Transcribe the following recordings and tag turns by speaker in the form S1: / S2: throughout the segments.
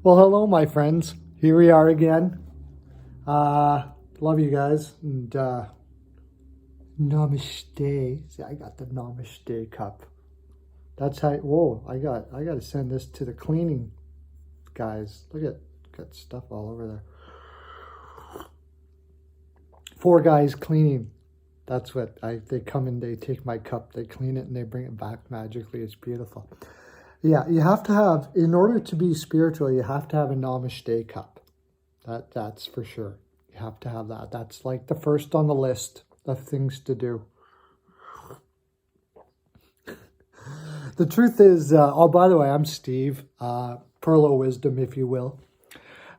S1: Well, hello, my friends. Here we are again. Love you guys. And namaste. See, I got the namaste cup. That's how. Whoa! I got to send this to the cleaning guys. Look at got stuff all over there. 4 guys cleaning. That's what they come and they take my cup, they clean it, and they bring it back magically. It's beautiful. Yeah, you have to have, in order to be spiritual, you have to have a namaste cup. That's for sure. You have to have that. That's like the first on the list of things to do. The truth is, oh, by the way, I'm Steve, Pearl of Wisdom, if you will.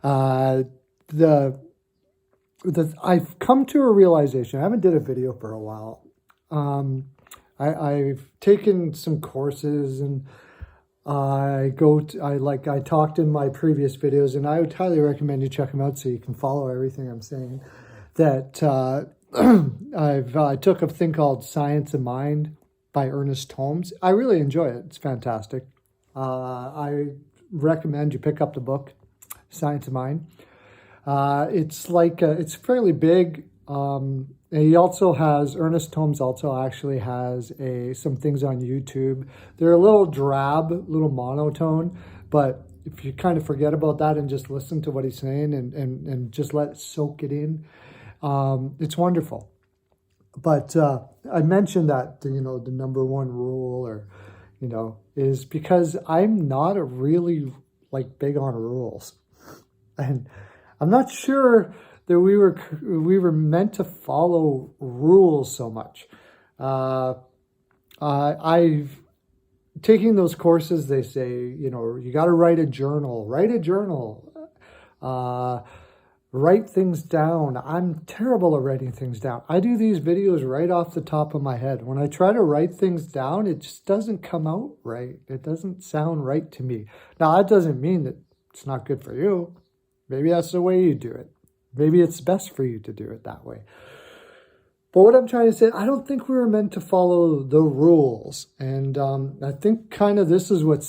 S1: I've come to a realization. I haven't did a video for a while. I've taken some courses, and I talked in my previous videos, and I would highly recommend you check them out so you can follow everything I'm saying. That I took a thing called Science of Mind by Ernest Holmes. I really enjoy it. It's fantastic. I recommend you pick up the book, Science of Mind. It's like, it's fairly big. And Ernest Holmes also actually has some things on YouTube. They're a little drab, a little monotone, but if you kind of forget about that and just listen to what he's saying and just let it soak it in, it's wonderful. But I mentioned that, the number one rule is because I'm not really big on rules. And I'm not sure that we were meant to follow rules so much. I've taking those courses. They say, you got to write a journal. Write things down. I'm terrible at writing things down. I do these videos right off the top of my head. When I try to write things down, it just doesn't come out right. It doesn't sound right to me. Now, that doesn't mean that it's not good for you. Maybe that's the way you do it. Maybe it's best for you to do it that way. But what I'm trying to say, I don't think we were meant to follow the rules. And I think kind of this is what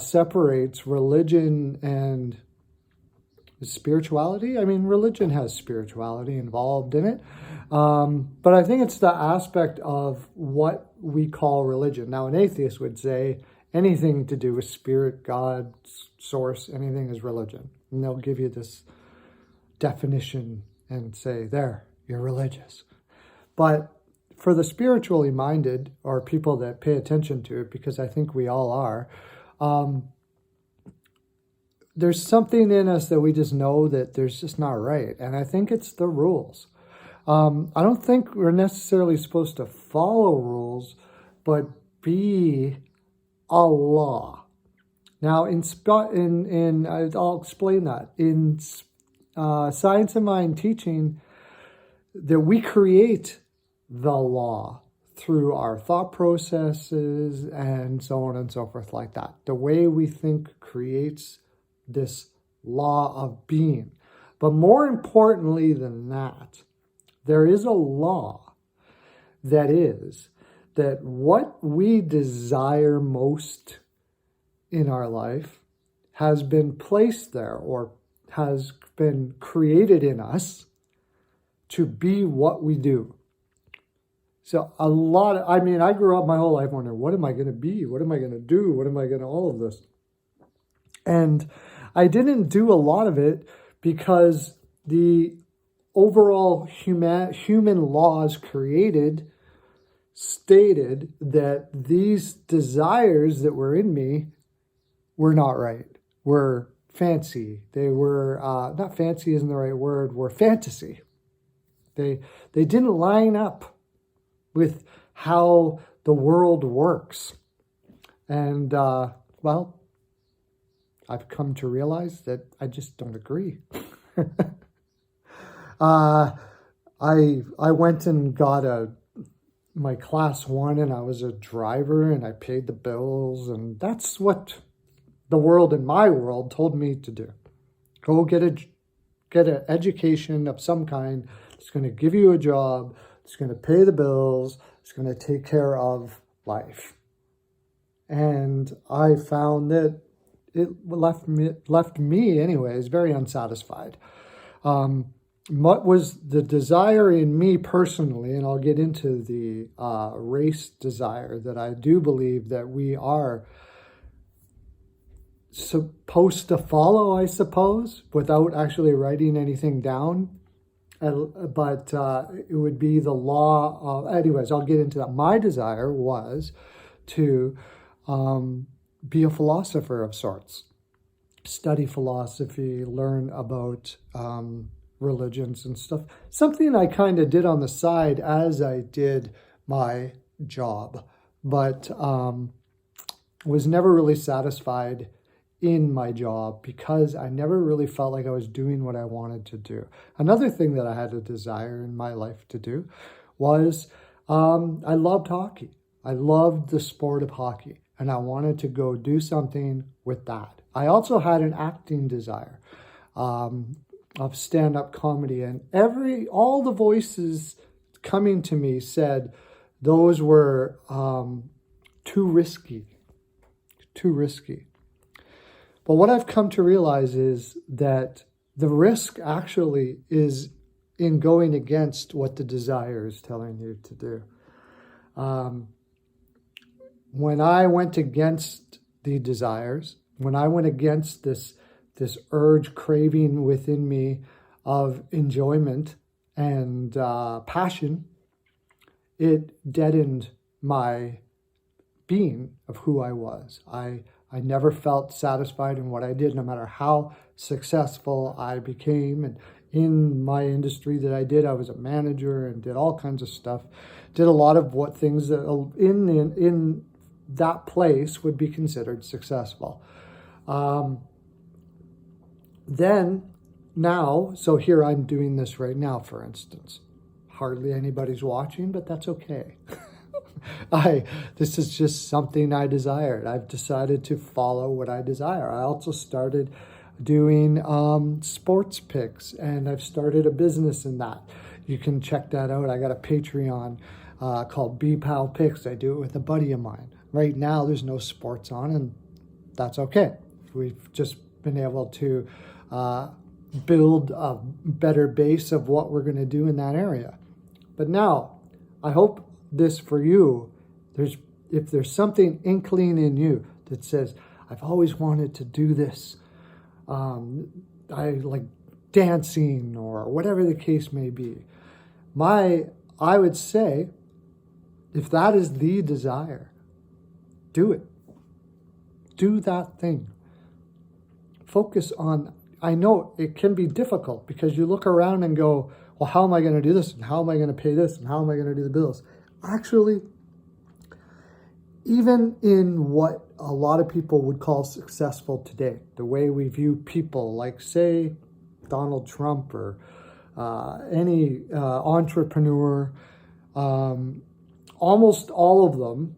S1: separates religion and spirituality. I mean, religion has spirituality involved in it. But I think it's the aspect of what we call religion. Now, an atheist would say anything to do with spirit, God, source, anything is religion. And they'll give you this definition and say, there, you're religious. But for the spiritually minded, or people that pay attention to it, because I think we all are, there's something in us that we just know that there's just not right. And I think it's the rules. I don't think we're necessarily supposed to follow rules, but be a law. Now, I'll explain that. In Science of Mind teaching, that we create the law through our thought processes and so on and so forth like that. The way we think creates this law of being. But more importantly than that, there is a law that is that what we desire most in our life has been placed there or has been created in us to be what we do. So I grew up my whole life wondering, what am I going to be? What am I going to do? What am I going to all of this? And I didn't do a lot of it because the overall human laws created stated that these desires that were in me were not right, were fancy. They were, not fancy isn't the right word, were fantasy. They didn't line up with how the world works. And, well, I've come to realize that I just don't agree. I went and got my class 1, and I was a driver, and I paid the bills, and that's what the world in my world told me to do. Go get an education of some kind. It's going to give you a job. It's going to pay the bills. It's going to take care of life. And I found that it left me anyways very unsatisfied. What was the desire in me personally, and I'll get into the race desire, that I do believe that we are supposed to follow, I suppose, without actually writing anything down. But it would be the law of, anyways, I'll get into that. My desire was to be a philosopher of sorts, study philosophy, learn about religions and stuff. Something I kind of did on the side as I did my job, but was never really satisfied in my job because I never really felt like I was doing what I wanted to do. Another thing that I had a desire in my life to do was I loved hockey. I loved the sport of hockey, and I wanted to go do something with that. I also had an acting desire of stand-up comedy, and all the voices coming to me said those were too risky. But what I've come to realize is that the risk actually is in going against what the desire is telling you to do. When I went against the desires, when I went against this urge, craving within me of enjoyment and passion, it deadened my being of who I was. I never felt satisfied in what I did, no matter how successful I became. And in my industry that I did, I was a manager and did all kinds of stuff. Did a lot of what things that in that place would be considered successful. Then now, so here I'm doing this right now, for instance. Hardly anybody's watching, but that's okay. This is just something I desired. I've decided to follow what I desire. I also started doing sports picks, and I've started a business in that. You can check that out. I got a Patreon called BPAL Picks. I do it with a buddy of mine. Right now, there's no sports on, and that's okay. We've just been able to build a better base of what we're going to do in that area. But now, I hope this for you, if there's something inkling in you that says, I've always wanted to do this, I like dancing or whatever the case may be, I would say, if that is the desire, do it. Do that thing. Focus on, I know it can be difficult because you look around and go, well, how am I going to do this? And how am I going to pay this? And how am I going to do the bills? Actually, even in what a lot of people would call successful today, the way we view people like, say, Donald Trump or any entrepreneur, almost all of them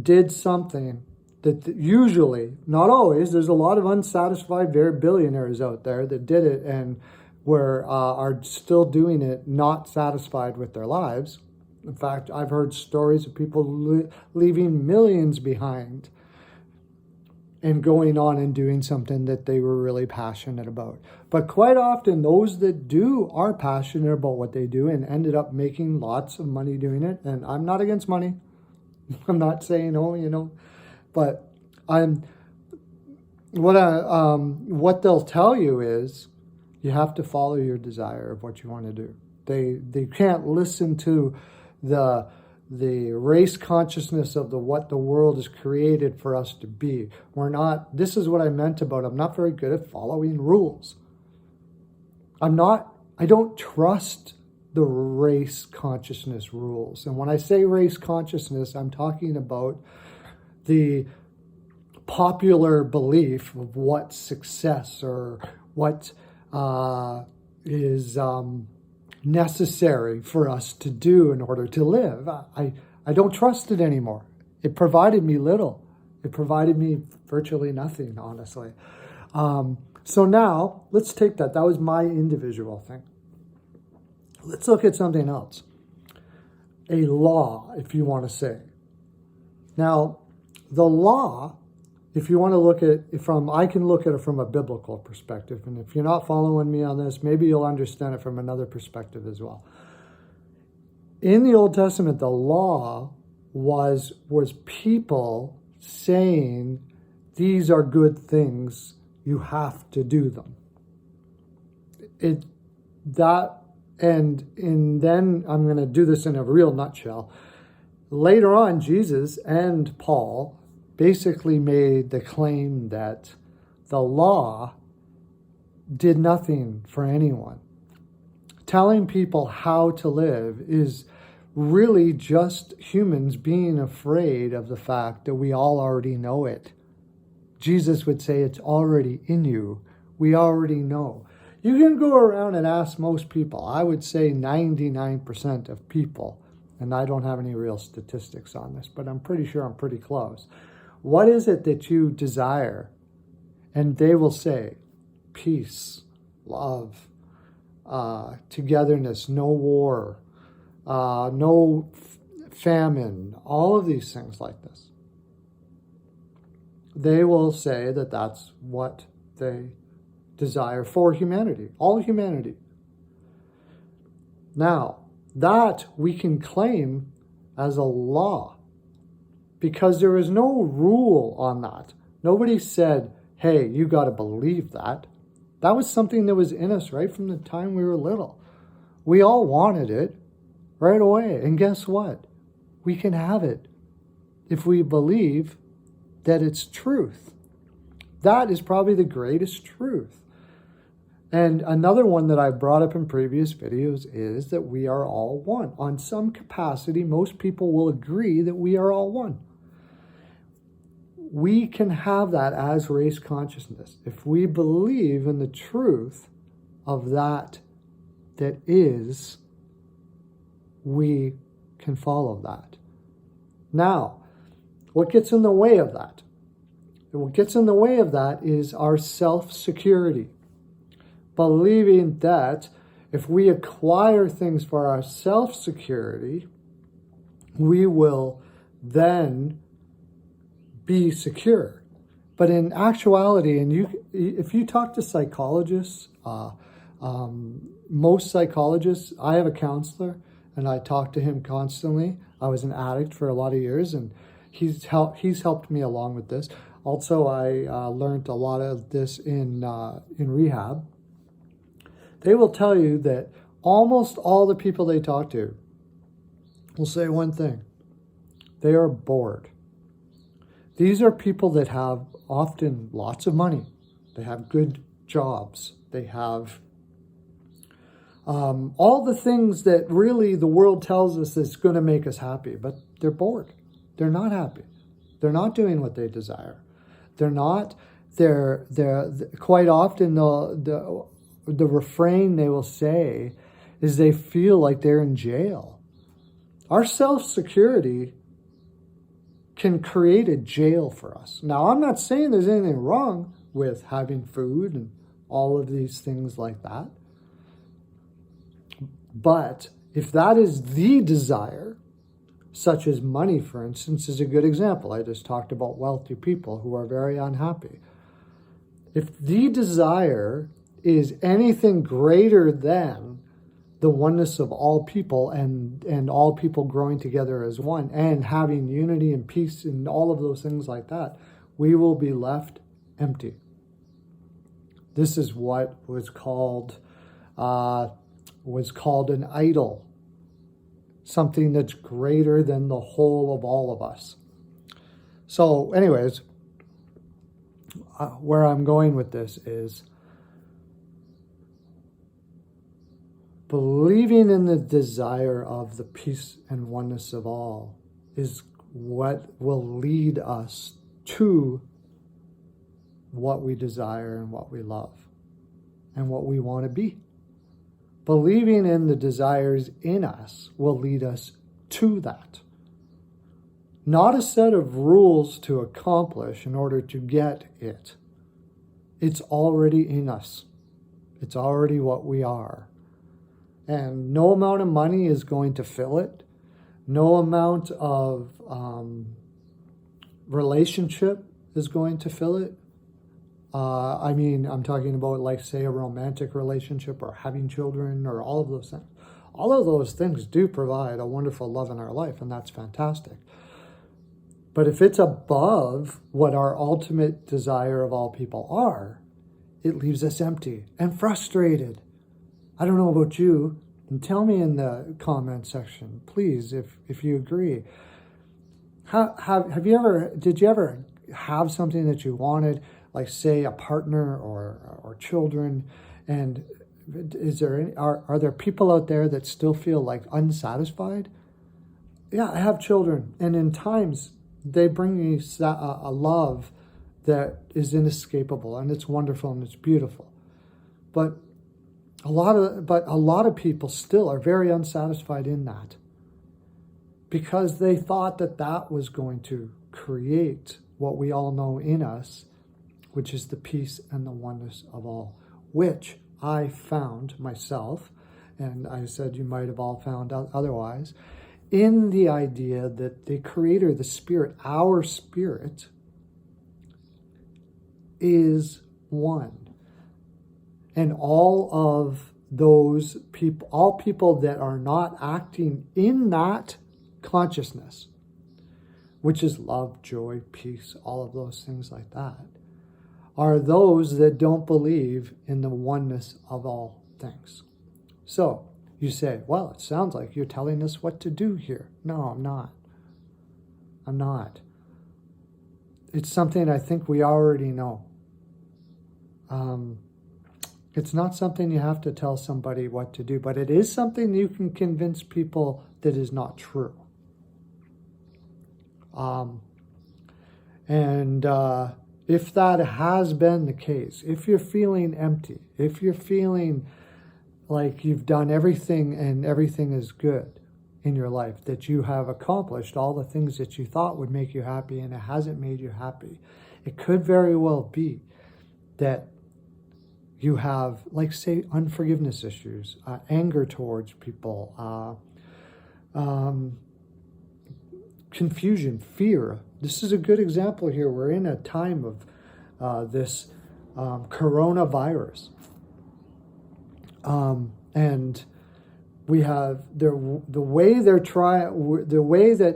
S1: did something that usually, not always, there's a lot of unsatisfied billionaires out there that did it and are still doing it, not satisfied with their lives. In fact, I've heard stories of people leaving millions behind and going on and doing something that they were really passionate about. But quite often, those that are passionate about what they do and ended up making lots of money doing it. And I'm not against money. I'm not saying, but what they'll tell you is you have to follow your desire of what you want to do. They can't listen to the race consciousness of what the world is created for us to be. This is what I meant about, I'm not very good at following rules. I don't trust the race consciousness rules. And when I say race consciousness, I'm talking about the popular belief of what success or what is necessary for us to do in order to live. I don't trust it anymore. It provided me little. It provided me virtually nothing, honestly. So now, let's take that. That was my individual thing. Let's look at something else. A law, if you want to say. Now, the law if you want to look at it from, I can look at it from a biblical perspective. And if you're not following me on this, maybe you'll understand it from another perspective as well. In the Old Testament, the law was people saying, these are good things, you have to do them. And then I'm going to do this in a real nutshell. Later on, Jesus and Paul basically made the claim that the law did nothing for anyone. Telling people how to live is really just humans being afraid of the fact that we all already know it. Jesus would say it's already in you. We already know. You can go around and ask most people. I would say 99% of people, and I don't have any real statistics on this, but I'm pretty sure I'm pretty close. What is it that you desire? And they will say, peace, love, togetherness, no war, no famine, all of these things like this. They will say that that's what they desire for humanity, all humanity. Now, that we can claim as a law because there is no rule on that. Nobody said, hey, you got to believe that. That was something that was in us right from the time we were little. We all wanted it right away. And guess what? We can have it if we believe that it's truth. That is probably the greatest truth. And another one that I've brought up in previous videos is that we are all one. On some capacity, most people will agree that we are all one. We can have that as race consciousness. If we believe in the truth of that is, we can follow that. Now, what gets in the way of that? What gets in the way of that is our self-security. Believing that if we acquire things for our self-security, we will then be secure. But in actuality, if you talk to psychologists, most psychologists, I have a counselor and I talk to him constantly. I was an addict for a lot of years and he's helped me along with this. Also, I learned a lot of this in rehab. They will tell you that almost all the people they talk to will say one thing. They are bored. These are people that have often lots of money. They have good jobs. They have all the things that really the world tells us is going to make us happy, but they're bored. They're not happy. They're not doing what they desire. They're quite often the refrain they will say is they feel like they're in jail. Our self-security can create a jail for us. Now, I'm not saying there's anything wrong with having food and all of these things like that. But if that is the desire, such as money, for instance, is a good example. I just talked about wealthy people who are very unhappy. If the desire is anything greater than the oneness of all people and all people growing together as one and having unity and peace and all of those things like that, we will be left empty. This is what was called an idol, something that's greater than the whole of all of us. So anyways, where I'm going with this is believing in the desire of the peace and oneness of all is what will lead us to what we desire and what we love and what we want to be. Believing in the desires in us will lead us to that. Not a set of rules to accomplish in order to get it. It's already in us. It's already what we are. And no amount of money is going to fill it. No amount of relationship is going to fill it. I mean, I'm talking about, like, say, a romantic relationship or having children or all of those things. All of those things do provide a wonderful love in our life, and that's fantastic. But if it's above what our ultimate desire of all people are, it leaves us empty and frustrated. I don't know about you, and tell me in the comment section, please, if you agree. Did you ever have something that you wanted, like, say, a partner or children, and are there people out there that still feel like unsatisfied? Yeah, I have children, and in times they bring me a love that is inescapable, and it's wonderful and it's beautiful. But a lot of people still are very unsatisfied in that, because they thought that was going to create what we all know in us, which is the peace and the oneness of all, which I found myself, and I said you might have all found out otherwise, in the idea that the Creator, the Spirit, our spirit, is one. And all of those people, all people that are not acting in that consciousness, which is love, joy, peace, all of those things like that, are those that don't believe in the oneness of all things. So you say, well, it sounds like you're telling us what to do here. No, I'm not. I'm not. It's something I think we already know. It's not something you have to tell somebody what to do, but it is something you can convince people that is not true. If that has been the case, if you're feeling empty, if you're feeling like you've done everything and everything is good in your life, that you have accomplished all the things that you thought would make you happy and it hasn't made you happy, it could very well be that you have, like, say, unforgiveness issues, anger towards people, confusion, fear. This is a good example here. We're in a time of this coronavirus. And we have the way that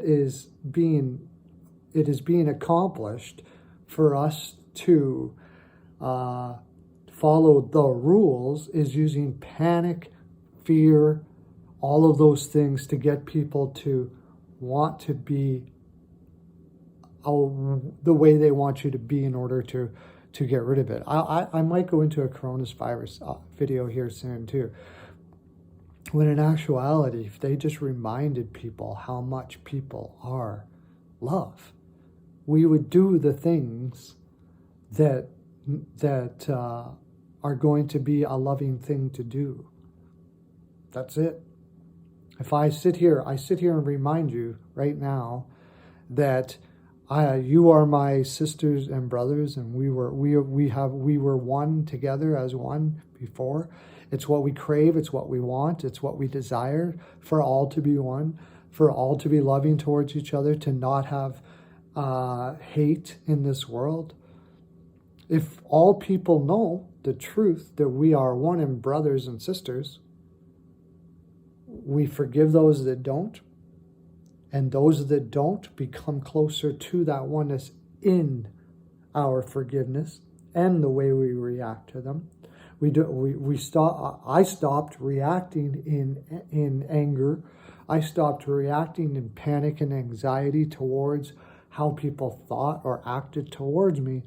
S1: it is being accomplished for us to follow the rules is using panic, fear, all of those things to get people to want to be the way they want you to be in order to get rid of it. I might go into a coronavirus video here soon too. When in actuality, if they just reminded people how much people are love, we would do the things that are going to be a loving thing to do. That's it. If I sit here and remind you right now that you are my sisters and brothers, and we were one together as one before. It's what we crave, it's what we want, it's what we desire, for all to be one, for all to be loving towards each other, to not have hate in this world. If all people know the truth that we are one and brothers and sisters, we forgive those that don't, and those that don't become closer to that oneness in our forgiveness and the way we react to them. I stopped reacting in anger. I stopped reacting in panic and anxiety towards how people thought or acted towards me,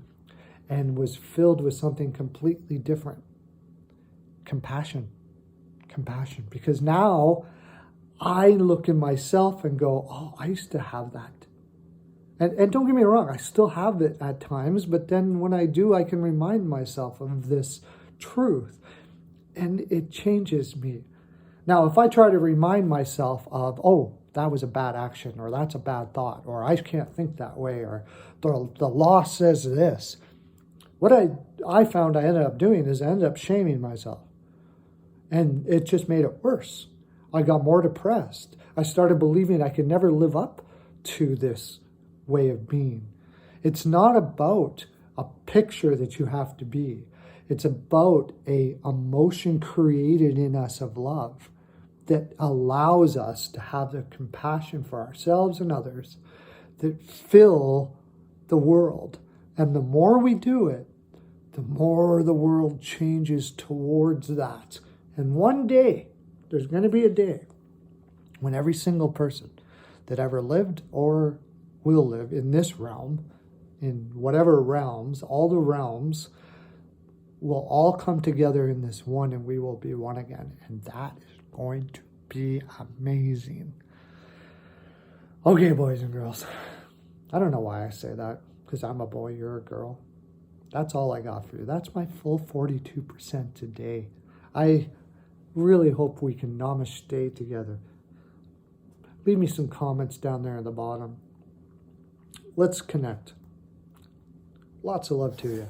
S1: and was filled with something completely different. Compassion. Because now I look in myself and go, oh, I used to have that. And don't get me wrong, I still have it at times, but then when I do, I can remind myself of this truth, and it changes me. Now, if I try to remind myself of, oh, that was a bad action, or that's a bad thought, or I can't think that way, or the law says this, what I found I ended up doing is I ended up shaming myself. And it just made it worse. I got more depressed. I started believing I could never live up to this way of being. It's not about a picture that you have to be. It's about a emotion created in us of love that allows us to have the compassion for ourselves and others that fill the world. And the more we do it, the more the world changes towards that. And one day, there's going to be a day when every single person that ever lived or will live in this realm, in whatever realms, all the realms, will all come together in this one, and we will be one again. And that is going to be amazing. Okay, boys and girls. I don't know why I say that, because I'm a boy, you're a girl. That's all I got for you. That's my full 42% today. I really hope we can namaste together. Leave me some comments down there at the bottom. Let's connect. Lots of love to you.